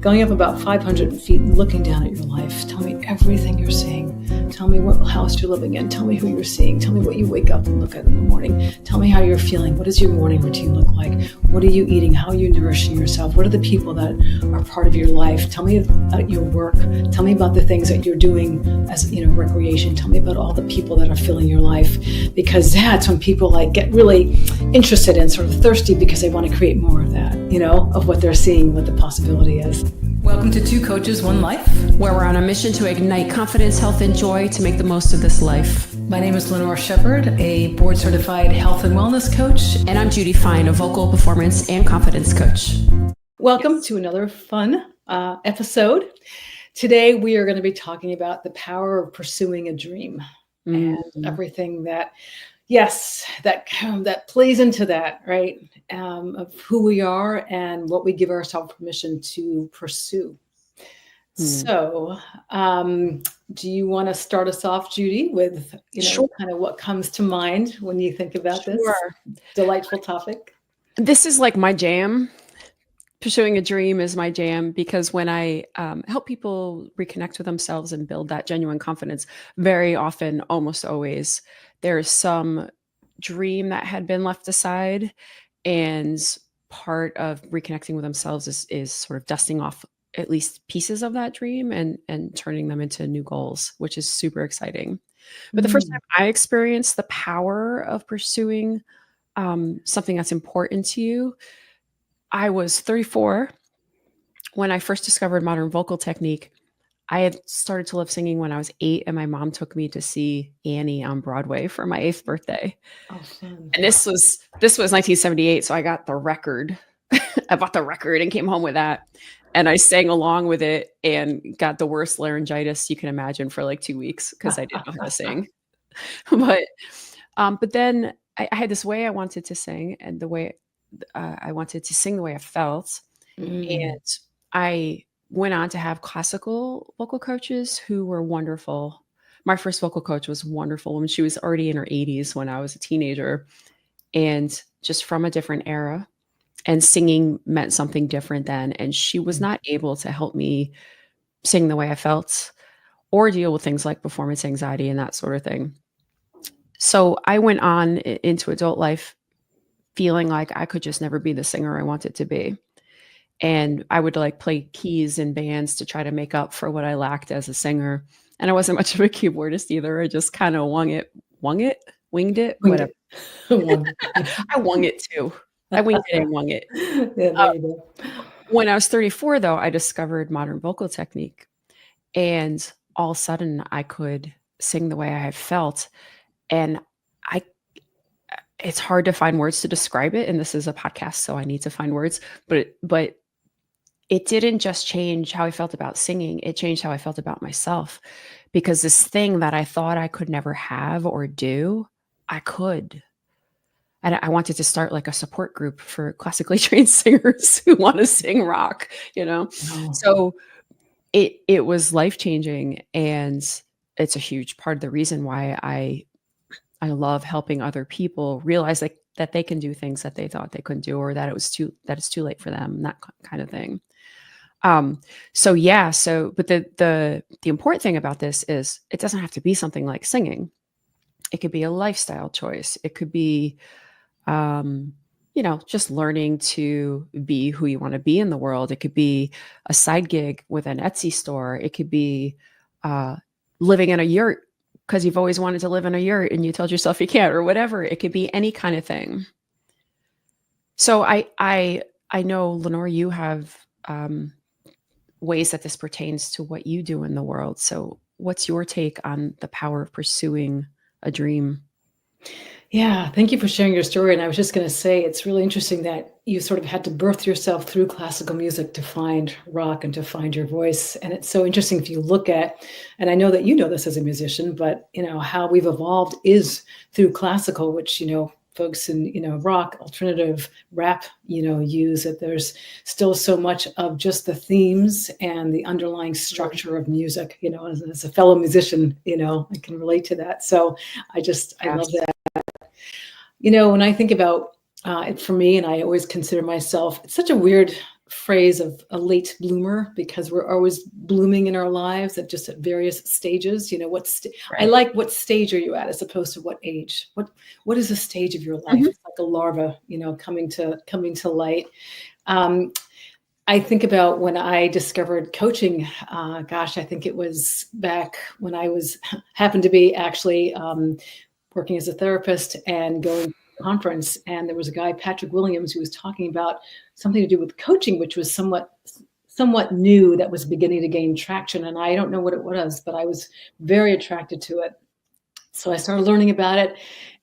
going up about 500 feet and looking down at your life. Tell me everything you're seeing. Tell me what house you're living in. Tell me who you're seeing. Tell me what you wake up and look at in the morning. Tell me how you're feeling. What does your morning routine look like? What are you eating? How are you nourishing yourself? What are the people that are part of your life? Tell me about your work. Tell me about the things that you're doing as, recreation. Tell me about all the people that are filling your life, because that's when people get really interested and sort of thirsty because they want to create more of that, of what they're seeing, what the possibility is. Welcome to Two Coaches, One Life, where we're on a mission to ignite confidence, health, and joy to make the most of this life. My name is Lenore Shepherd, a board-certified health and wellness coach. And I'm Judy Fine, a vocal performance and confidence coach. Welcome to another fun episode. Today, we are going to be talking about the power of pursuing a dream and everything that plays into that, right? Of who we are and what we give ourselves permission to pursue. So, do you want to start us off, Judy, with Sure. kind of what comes to mind when you think about this delightful topic? This is like my jam. Pursuing a dream is my jam, because when I help people reconnect with themselves and build that genuine confidence, very often, almost always, there's some dream that had been left aside, and part of reconnecting with themselves is sort of dusting off at least pieces of that dream and turning them into new goals, which is super exciting. But the first time I experienced the power of pursuing something that's important to you, I was 34 when I first discovered modern vocal technique. I had started to love singing when I was 8, and my mom took me to see Annie on Broadway for my 8th birthday. Oh, fun. And this was 1978, so I got the record. I bought the record and came home with that, and I sang along with it and got the worst laryngitis you can imagine for like 2 weeks because I didn't know how to sing. But then I had this way I wanted to sing, and the way I wanted to sing the way I felt, and I went on to have classical vocal coaches who were wonderful. My first vocal coach was wonderful when she was already in her 80s when I was a teenager, and just from a different era, and singing meant something different then. And she was not able to help me sing the way I felt or deal with things like performance anxiety and that sort of thing. So I went on into adult life feeling like I could just never be the singer I wanted to be. And I would play keys in bands to try to make up for what I lacked as a singer. And I wasn't much of a keyboardist either. I just kind of winged it, whatever. I wung it too. I winged it and wung it. Yeah, there you go. When I was 34, though, I discovered modern vocal technique. And all of a sudden, I could sing the way I had felt. And it's hard to find words to describe it. And this is a podcast, so I need to find words. But it didn't just change how I felt about singing. It changed how I felt about myself, because this thing that I thought I could never have or do, I could. And I wanted to start a support group for classically trained singers who want to sing rock, Oh. So it was life-changing. And it's a huge part of the reason why I love helping other people realize that they can do things that they thought they couldn't do, or that it's too late for them, that kind of thing. But the important thing about this is it doesn't have to be something like singing. It could be a lifestyle choice. It could be, just learning to be who you want to be in the world. It could be a side gig with an Etsy store. It could be living in a yurt because you've always wanted to live in a yurt and you told yourself you can't, or whatever. It could be any kind of thing. So I know, Lenore, you have ways that this pertains to what you do in the world. So what's your take on the power of pursuing a dream? Yeah, thank you for sharing your story. And I was just going to say, it's really interesting that you sort of had to birth yourself through classical music to find rock and to find your voice. And it's so interesting if you look at, and I know that you know this as a musician, but how we've evolved is through classical, which, folks in, rock, alternative, rap, use that there's still so much of just the themes and the underlying structure of music, as a fellow musician, I can relate to that. So I love that. When I think about it for me, and I always consider myself, it's such a weird phrase of a late bloomer because we're always blooming in our lives at just at various stages. You know, I Right. like what stage are you at as opposed to what age. What is the stage of your life? Mhm. It's like a larva, you know, coming to light. Um, I think about when I discovered coaching. Gosh, I think it was back when I was happened to be actually working as a therapist and going to a conference, and there was a guy, Patrick Williams, who was talking about something to do with coaching, which was somewhat new, that was beginning to gain traction. And I don't know what it was, but I was very attracted to it. So I started learning about it.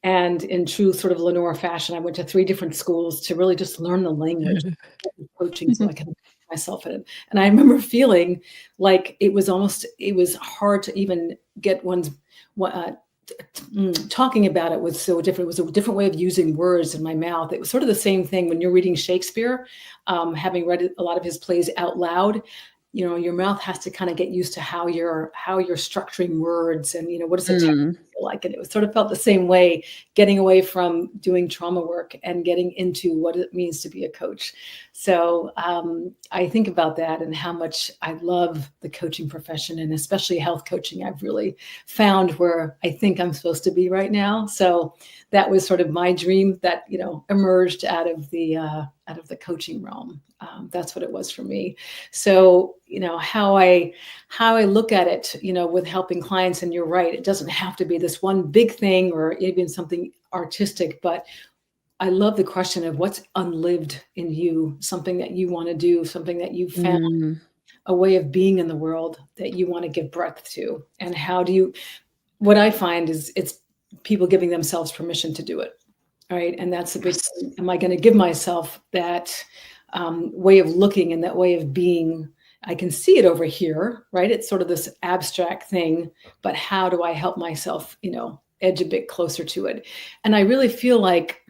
And in true sort of Lenore fashion, I went to 3 different schools to really just learn the language of coaching so I could myself in it. And I remember feeling like it was hard to even get talking about it was so different. It was a different way of using words in my mouth. It was sort of the same thing when you're reading Shakespeare, having read a lot of his plays out loud. You know, your mouth has to kind of get used to how you're structuring words, and you know, what does the text Mm. feel like? And it was sort of felt the same way, getting away from doing trauma work and getting into what it means to be a coach. So I think about that and how much I love the coaching profession, and especially health coaching. I've really found where I think I'm supposed to be right now. So that was sort of my dream that, you know, emerged out of the coaching realm. That's what it was for me. So, you know, how I look at it, you know, with helping clients, and you're right, it doesn't have to be this one big thing or even something artistic, but I love the question of what's unlived in you, something that you want to do, something that you found, Mm. a way of being in the world that you want to give breath to. And how do you, what I find is it's people giving themselves permission to do it. Right. And that's a big Yes. thing. Am I going to give myself that way of looking and that way of being? I can see it over here, right? It's sort of this abstract thing, but how do I help myself, you know, edge a bit closer to it? And I really feel like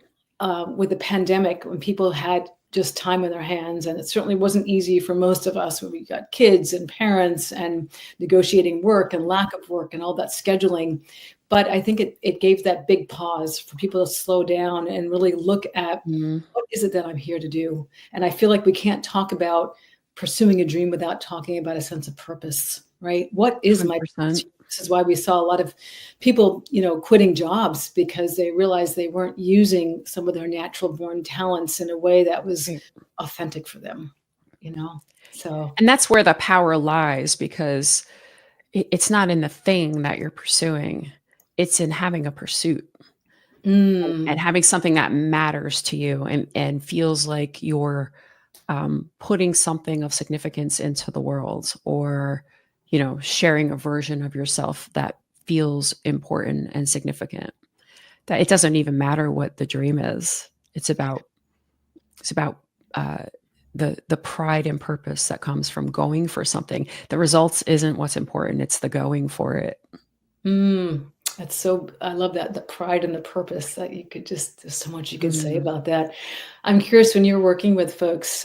with the pandemic, when people had just time in their hands, and it certainly wasn't easy for most of us when we got kids and parents and negotiating work and lack of work and all that scheduling. But I think it gave that big pause for people to slow down and really look at Mm. what is it that I'm here to do. And I feel like we can't talk about pursuing a dream without talking about a sense of purpose, right? What is my purpose? 100%. This is why we saw a lot of people, you know, quitting jobs because they realized they weren't using some of their natural born talents in a way that was Right. authentic for them, you know? So, And that's where the power lies, because it's not in the thing that you're pursuing. It's in having a pursuit and mm, having something that matters to you and feels like you're putting something of significance into the world, or, you know, sharing a version of yourself that feels important and significant. That it doesn't even matter what the dream is. It's about uh, the pride and purpose that comes from going for something. The results isn't what's important; it's the going for it. mm, that's so, I love that, the pride and the purpose that you could just, there's so much you could say Mhm. about that. I'm curious, when you're working with folks,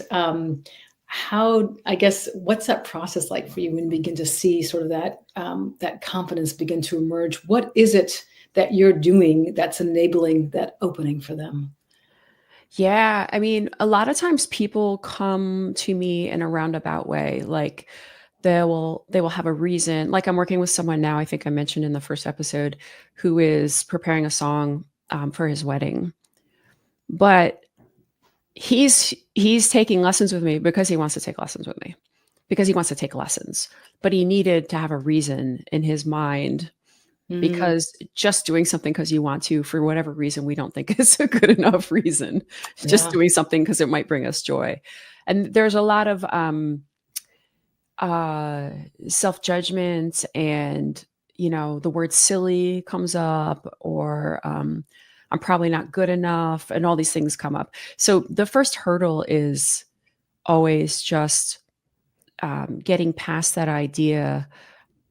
how, I guess, what's that process like for you when you begin to see sort of that confidence begin to emerge? What is it that you're doing that's enabling that opening for them? Yeah, I mean, a lot of times people come to me in a roundabout way. Like they will have a reason. Like I'm working with someone now, I think I mentioned in the first episode, who is preparing a song for his wedding. But he's taking lessons with me because he wants to take lessons with me. Because he wants to take lessons. But he needed to have a reason in his mind, Mm, because just doing something because you want to, for whatever reason, we don't think is a good enough reason. Just yeah. doing something because it might bring us joy. And there's a lot of uh, self-judgment, and, you know, the word silly comes up, or I'm probably not good enough, and all these things come up. So the first hurdle is always just getting past that idea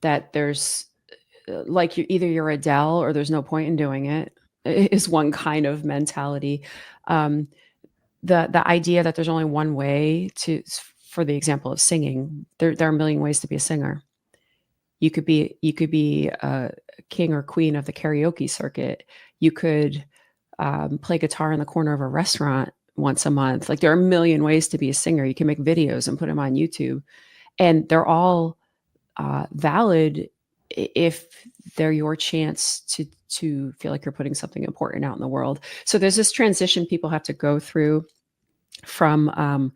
that there's like you're Adele or there's no point in doing it, is one kind of mentality. Um, the idea that there's only one way to, for the example of singing, there are a million ways to be a singer. You could be a king or queen of the karaoke circuit. You could play guitar in the corner of a restaurant, once a month. Like, there are a million ways to be a singer. You can make videos and put them on YouTube, and they're all valid if they're your chance to feel like you're putting something important out in the world. So there's this transition people have to go through from,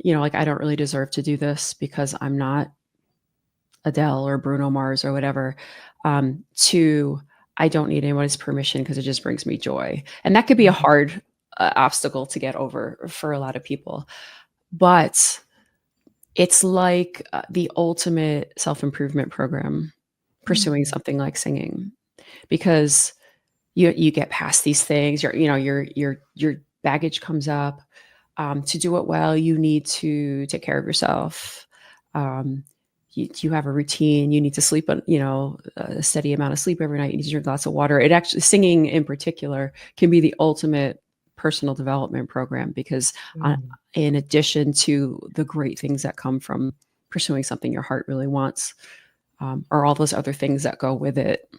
like, I don't really deserve to do this because I'm not Adele or Bruno Mars or whatever, to I don't need anybody's permission because it just brings me joy. And that could be a hard obstacle to get over for a lot of people. But it's like the ultimate self-improvement program, pursuing something like singing, because you get past these things. Your baggage comes up. To do it well, you need to take care of yourself. You have a routine. You need to sleep, a steady amount of sleep every night. You need to drink lots of water. It actually, singing in particular, can be the ultimate personal development program, because in addition to the great things that come from pursuing something your heart really wants, are all those other things that go with it.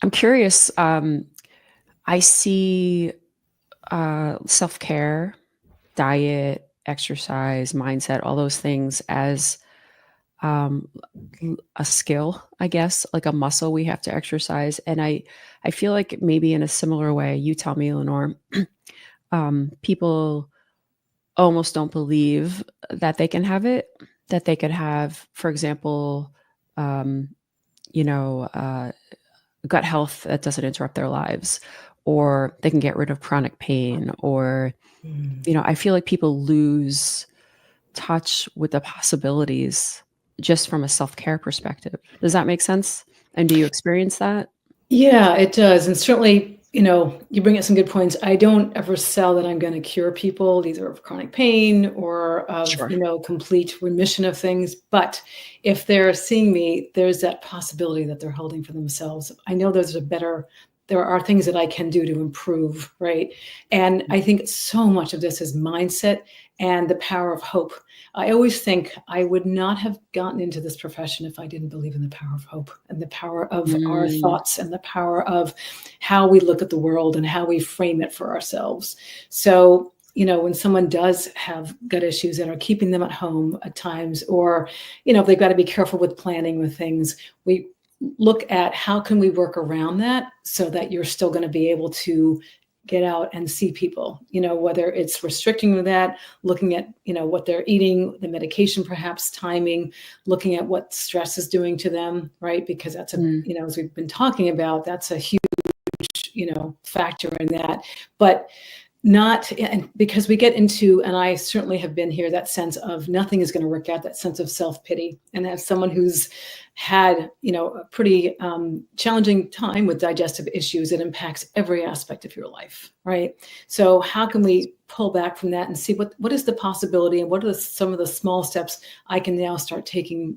I'm curious. I see self-care, diet, exercise, mindset, all those things as a skill, I guess, like a muscle we have to exercise. And I feel like maybe in a similar way, you tell me, Lenore, people almost don't believe that they can have it, that they could have, for example, gut health that doesn't interrupt their lives, or they can get rid of chronic pain, or, I feel like people lose touch with the possibilities just from a self-care perspective. Does that make sense? And do you experience that? Yeah, it does. And certainly, you bring up some good points. I don't ever sell that I'm going to cure people, either of chronic pain or of, Sure. complete remission of things. But if they're seeing me, there's that possibility that they're holding for themselves. I know there are things that I can do to improve, right? And I think so much of this is mindset and the power of hope. I always think I would not have gotten into this profession if I didn't believe in the power of hope and the power of our thoughts and the power of how we look at the world and how we frame it for ourselves. So, when someone does have gut issues that are keeping them at home at times, or, they've got to be careful with planning with things, we look at how can we work around that so that you're still going to be able to get out and see people, whether it's restricting that, looking at, what they're eating, the medication, perhaps timing, looking at what stress is doing to them, right? Because that's as we've been talking about, that's a huge, factor in that. But not, and because we get into, and I certainly have been here, that sense of nothing is going to work out, that sense of self-pity. And as someone who's had, a pretty challenging time with digestive issues, it impacts every aspect of your life, right? So how can we pull back from that and see what is the possibility, and what are some of the small steps I can now start taking,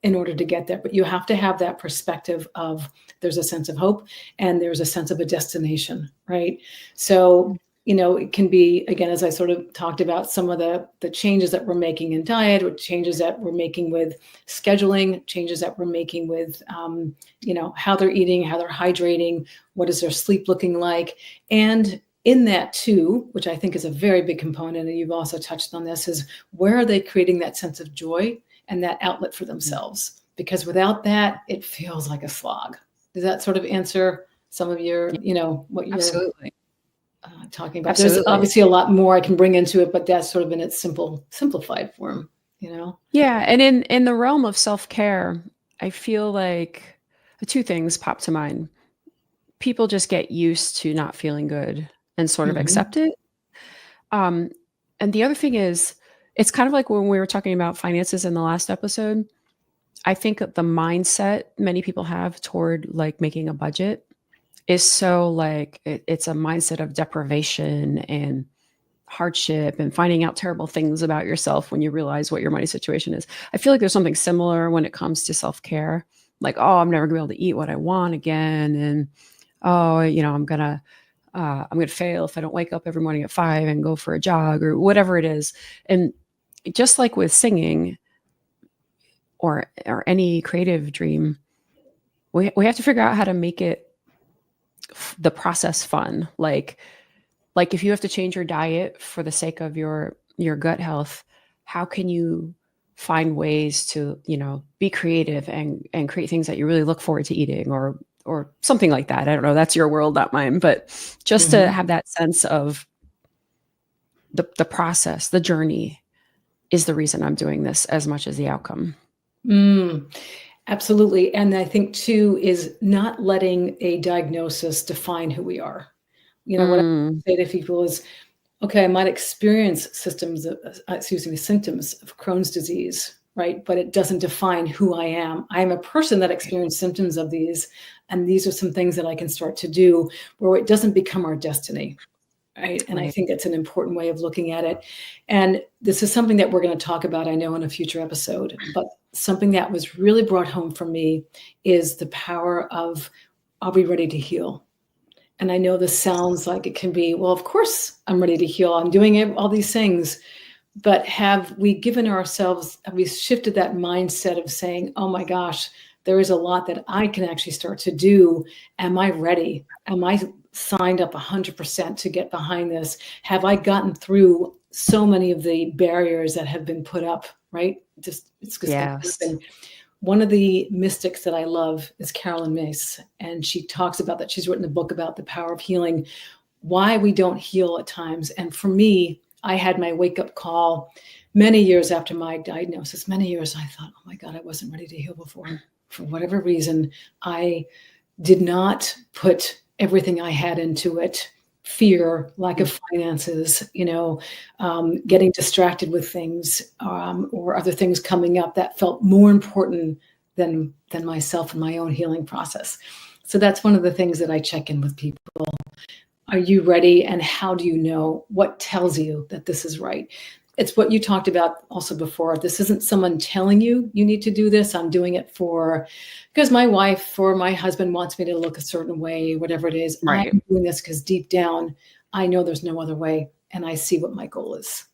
in order to get there? But you have to have that perspective of there's a sense of hope and there's a sense of a destination, right? So, it can be, again, as I sort of talked about, some of the changes that we're making in diet, or changes that we're making with scheduling, changes that we're making with, how they're eating, how they're hydrating, what is their sleep looking like. And in that too, which I think is a very big component, and you've also touched on this, is where are they creating that sense of joy and that outlet for themselves? Because without that, it feels like a slog. Does that sort of answer some of your, what you're Absolutely. Talking about? Absolutely. There's obviously a lot more I can bring into it, but that's sort of in its simplified form, Yeah. And in the realm of self-care, I feel like two things pop to mind. People just get used to not feeling good and sort of accept it. And the other thing is, it's kind of like when we were talking about finances in the last episode. I think the mindset many people have toward like making a budget is so like it's a mindset of deprivation and hardship and finding out terrible things about yourself when you realize what your money situation is. I feel like there's something similar when it comes to self-care. Like, oh, I'm never gonna be able to eat what I want again, and oh, I'm gonna fail if I don't wake up every morning at 5 and go for a jog or whatever it is. And just like with singing or any creative dream, we have to figure out how to make it the process fun. Like if you have to change your diet for the sake of your gut health, how can you find ways to, be creative and create things that you really look forward to eating, or something like that. I don't know. That's your world, not mine. But just to have that sense of the process, the journey is the reason I'm doing this as much as the outcome. Absolutely. And I think too is not letting a diagnosis define who we are. What I say to people is, okay, I might experience symptoms of Crohn's disease, right? But it doesn't define who I am. I'm a person that experienced symptoms of these, and these are some things that I can start to do where it doesn't become our destiny, right? And I think it's an important way of looking at it. And this is something that we're going to talk about, I know, in a future episode, but something that was really brought home for me is the power of, are we ready to heal? And I know this sounds like it can be, well, of course I'm ready to heal. I'm doing all these things. But have we shifted that mindset of saying, oh my gosh, there is a lot that I can actually start to do. Am I ready? Am I signed up 100% to get behind this? Have I gotten through so many of the barriers that have been put up, right? It's one of the mystics that I love is Carolyn Myss, and she talks about that. She's written a book about the power of healing, why we don't heal at times. And for me, I had my wake-up call many years after my diagnosis. Many years I thought, oh my God, I wasn't ready to heal before. For whatever reason, I did not put everything I had into it. Fear, lack of finances, getting distracted with things, or other things coming up that felt more important than myself and my own healing process. So that's one of the things that I check in with people. Are you ready? And how do you know? What tells you that this is right? It's what you talked about also before. This isn't someone telling you need to do this. I'm doing it because my wife or my husband wants me to look a certain way, whatever it is. Right. I'm doing this because deep down, I know there's no other way. And I see what my goal is,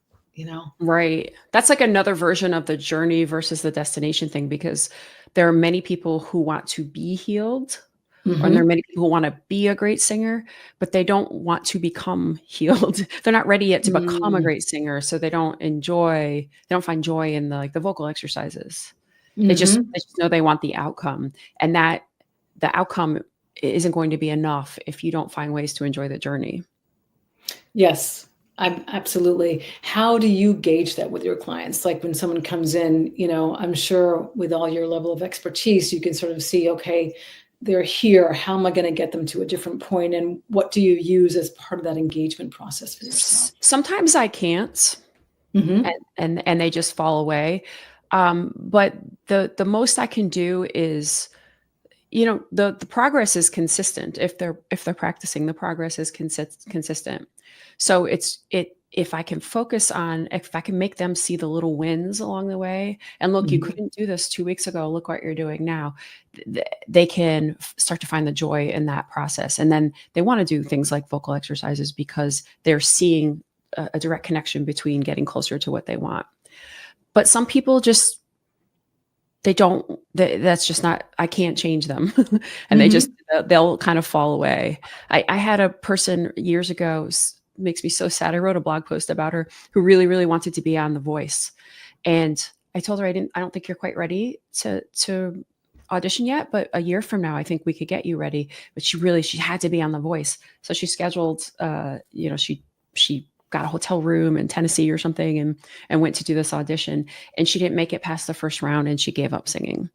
Right. That's like another version of the journey versus the destination thing, because there are many people who want to be healed. And there are many people who want to be a great singer, but they don't want to become healed. They're not ready yet to become a great singer. So they don't find joy in the vocal exercises. They just know they want the outcome, and that the outcome isn't going to be enough if you don't find ways to enjoy the journey. Yes, absolutely. How do you gauge that with your clients? Like when someone comes in, I'm sure with all your level of expertise, you can sort of see, okay, they're here. How am I going to get them to a different point? And what do you use as part of that engagement process for yourself? Sometimes I can't, and they just fall away. But the most I can do is, the progress is consistent. If they're practicing, the progress is consistent. So if I can focus on, if I can make them see the little wins along the way, and look, you couldn't do this 2 weeks ago, look what you're doing now, they can start to find the joy in that process. And then they want to do things like vocal exercises because they're seeing a direct connection between getting closer to what they want. But some people just, that's just not, I can't change them. And they'll kind of fall away. I had a person years ago, makes me so sad. I wrote a blog post about her who really, really wanted to be on The Voice. And I told her, I don't think you're quite ready to audition yet, but a year from now, I think we could get you ready. But she had to be on The Voice. So she scheduled, she got a hotel room in Tennessee or something and went to do this audition. And she didn't make it past the first round and she gave up singing.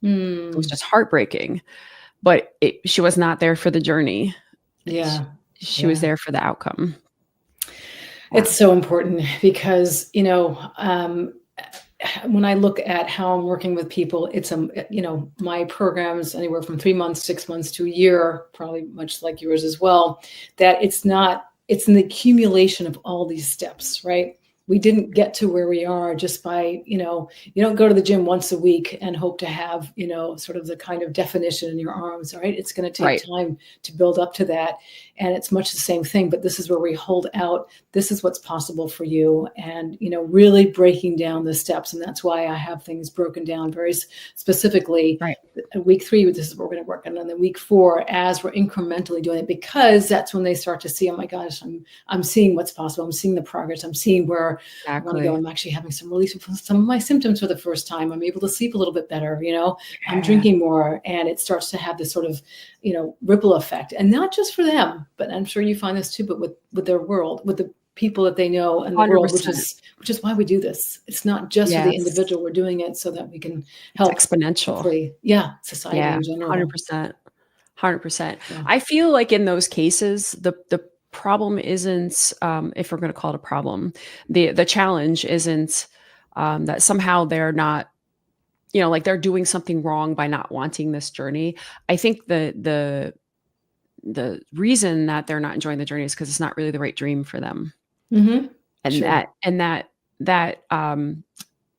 It was just heartbreaking, but she was not there for the journey. Yeah. She was there for the outcome. It's so important because, when I look at how I'm working with people, it's, my programs anywhere from 3 months, 6 months to a year, probably much like yours as well, that it's an accumulation of all these steps, right? we didn't get to where we are just by, you don't go to the gym once a week and hope to have, sort of the kind of definition in your arms, right? It's going to take Right. time to build up to that. And it's much the same thing, but this is where we hold out. This is what's possible for you. And, really breaking down the steps. And that's why I have things broken down very specifically. Right. Week 3, this is what we're going to work on. And then week 4, as we're incrementally doing it, because that's when they start to see, oh my gosh, I'm seeing what's possible. I'm seeing the progress. I'm seeing where I want to go. I'm actually having some relief from some of my symptoms for the first time. I'm able to sleep a little bit better. I'm drinking more, and it starts to have this sort of, ripple effect, and not just for them, but I'm sure you find this too, but with their world, with the people that they know and the 100%. world, which is why we do this. It's not just for the individual. We're doing it so that we can help exponential. Society in general. 100%. 100%. Yeah. I feel like in those cases, the problem isn't, if we're going to call it a problem, the challenge isn't that somehow they're not, like they're doing something wrong by not wanting this journey. I think the reason that they're not enjoying the journey is because it's not really the right dream for them. Mm-hmm. And that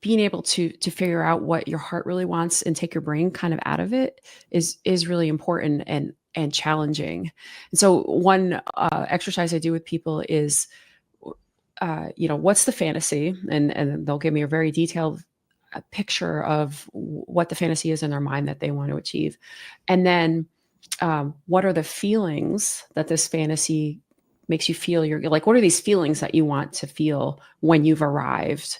being able to figure out what your heart really wants and take your brain kind of out of it is really important and challenging. And so one exercise I do with people is, what's the fantasy? And they'll give me a very detailed picture of what the fantasy is in their mind that they want to achieve. And then what are the feelings that this fantasy makes you feel? You're like, what are these feelings that you want to feel when you've arrived?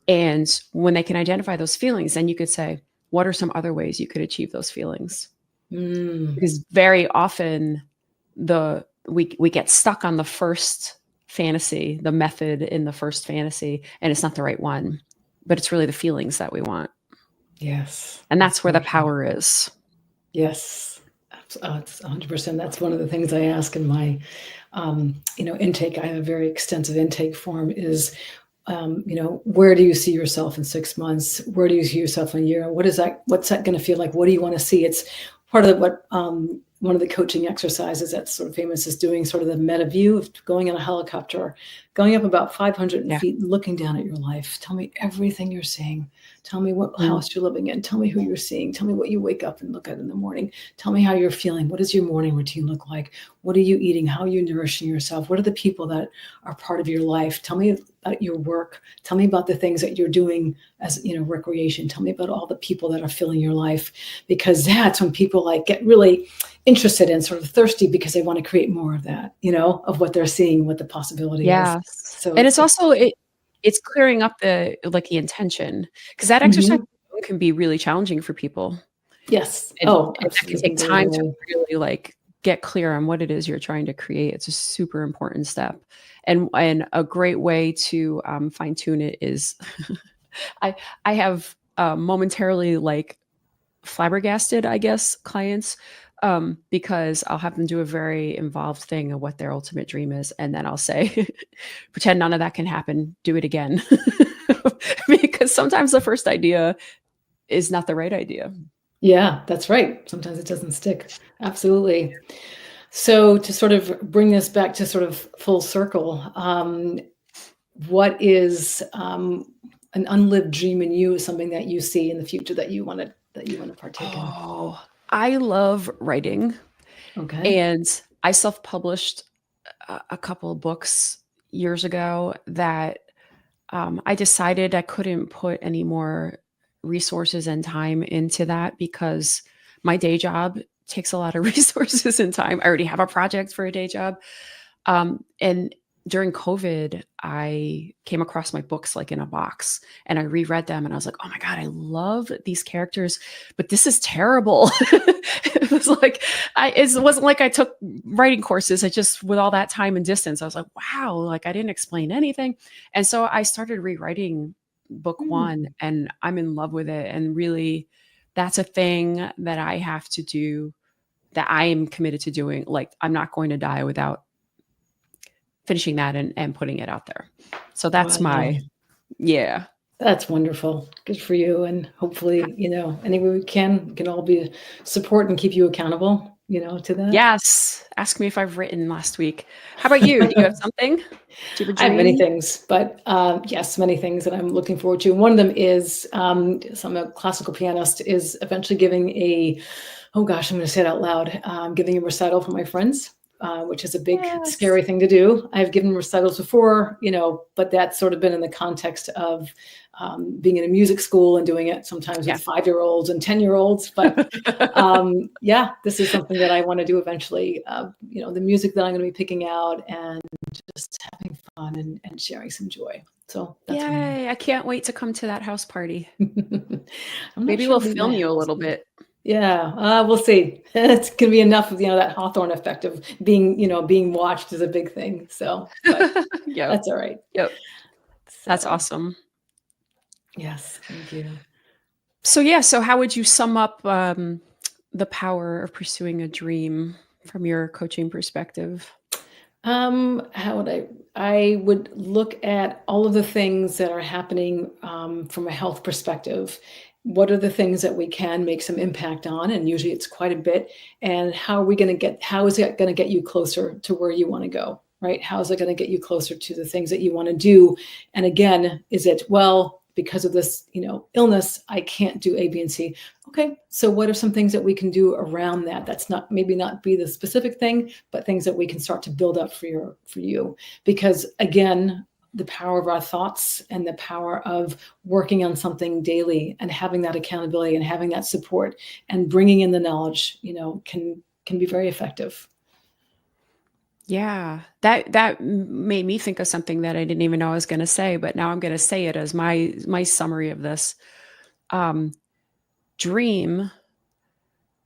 And when they can identify those feelings, then you could say, what are some other ways you could achieve those feelings? Because very often we get stuck on the first fantasy, the method in the first fantasy, and it's not the right one, but it's really the feelings that we want. Yes. And that's where the power is. Yes. It's 100%. That's one of the things I ask in my, intake. I have a very extensive intake form is, where do you see yourself in 6 months? Where do you see yourself in a year? What's that going to feel like? What do you want to see? It's part of what, one of the coaching exercises that's sort of famous is doing sort of the meta view of going in a helicopter, going up about 500 feet, looking down at your life. Tell me everything you're seeing. Tell me what house you're living in. Tell me who you're seeing. Tell me what you wake up and look at in the morning. Tell me how you're feeling. What does your morning routine look like? What are you eating? How are you nourishing yourself? What are the people that are part of your life? Tell me about your work. Tell me about the things that you're doing as, recreation. Tell me about all the people that are filling your life, because that's when people get really interested and sort of thirsty because they want to create more of that, of what they're seeing, what the possibility is. So, and it's also, it's clearing up the intention, because that exercise can be really challenging for people. Yes. And it can take time to really get clear on what it is you're trying to create. It's a super important step. And a great way to fine tune it is I have momentarily flabbergasted, I guess, clients, because I'll have them do a very involved thing of what their ultimate dream is. And then I'll say, pretend none of that can happen. Do it again. Because sometimes the first idea is not the right idea. Yeah, that's right. Sometimes it doesn't stick. Absolutely. So to sort of bring this back to sort of full circle, what is an unlived dream in you, something that you see in the future that you want to partake in? Oh, I love writing. Okay. And I self-published a couple of books years ago that I decided I couldn't put any more resources and time into that because my day job takes a lot of resources and time. I already have a project for a day job. And during COVID, I came across my books in a box, and I reread them and I was like, oh my God, I love these characters, but this is terrible. It was it wasn't like I took writing courses. I just, with all that time and distance, I was like, wow, I didn't explain anything. And so I started rewriting book 1, and I'm in love with it. And really, that's a thing that I have to do, that I am committed to doing. I'm not going to die without finishing that and putting it out there. So that's That's wonderful. Good for you. And hopefully, any way we can all be support and keep you accountable. to that? Yes. Ask me if I've written last week. How about you? Do you have something? Do you have a I have many dream? things, but yes, many things that I'm looking forward to. One of them is, so I'm a classical pianist, is eventually giving oh gosh, I'm going to say it out loud, giving a recital for my friends, which is a big, Yes. scary thing to do. I've given recitals before, but that's sort of been in the context of being in a music school and doing it sometimes Yeah. with 5-year-olds and 10-year-olds. But yeah, this is something that I want to do eventually. The music that I'm going to be picking out and just having fun and sharing some joy. So that's one. Yay. I can't wait to come to that house party. I'm not Maybe sure we'll it'll be my film you a house. little bit. Yeah, we'll see. It's gonna be enough of that Hawthorne effect of being watched is a big thing. So, but Yep. that's all right. Yep. That's So awesome. yes, thank you. So yeah, so how would you sum up the power of pursuing a dream from your coaching perspective? How would I would look at all of the things that are happening from a health perspective. What are the things that we can make some impact on? And usually it's quite a bit. And how is it going to get you closer to where you want to go? Right? How is it going to get you closer to the things that you want to do? And again, is it, well, because of this, illness, I can't do A, B, and C. Okay, so what are some things that we can do around that? That's maybe not be the specific thing, but things that we can start to build up for you. Because again, the power of our thoughts and the power of working on something daily and having that accountability and having that support and bringing in the knowledge, can be very effective. Yeah, that made me think of something that I didn't even know I was going to say, but now I'm going to say it as my summary of this. Dream,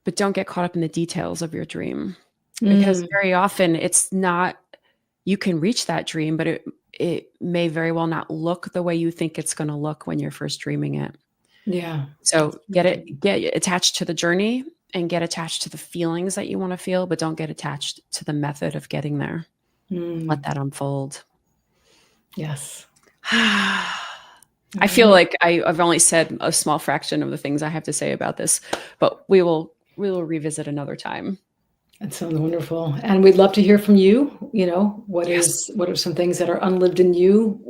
but don't get caught up in the details of your dream, because very often it's not. You can reach that dream, but it may very well not look the way you think it's going to look when you're first dreaming it. Yeah. So get attached to the journey and get attached to the feelings that you want to feel, but don't get attached to the method of getting there. Let that unfold. Yes. I feel like I've only said a small fraction of the things I have to say about this, but we will revisit another time. That sounds wonderful. And we'd love to hear from you. What Yes. are some things that are unlived in you?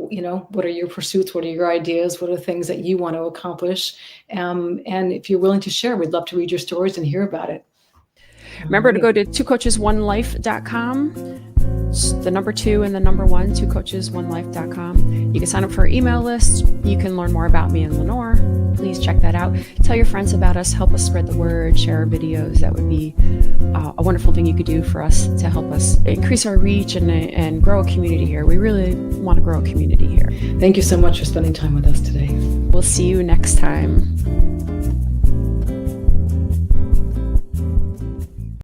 What are your pursuits? What are your ideas? What are things that you want to accomplish? And if you're willing to share, we'd love to read your stories and hear about it. Remember to go to twocoachesoneLife.com. The number 2 and the number 1, twocoachesonelife.com. You can sign up for our email list. You can learn more about me and Lenore. Please check that out. Tell your friends about us. Help us spread the word. Share our videos. That would be a wonderful thing you could do for us to help us increase our reach and grow a community here. We really want to grow a community here. Thank you so much for spending time with us today. We'll see you next time.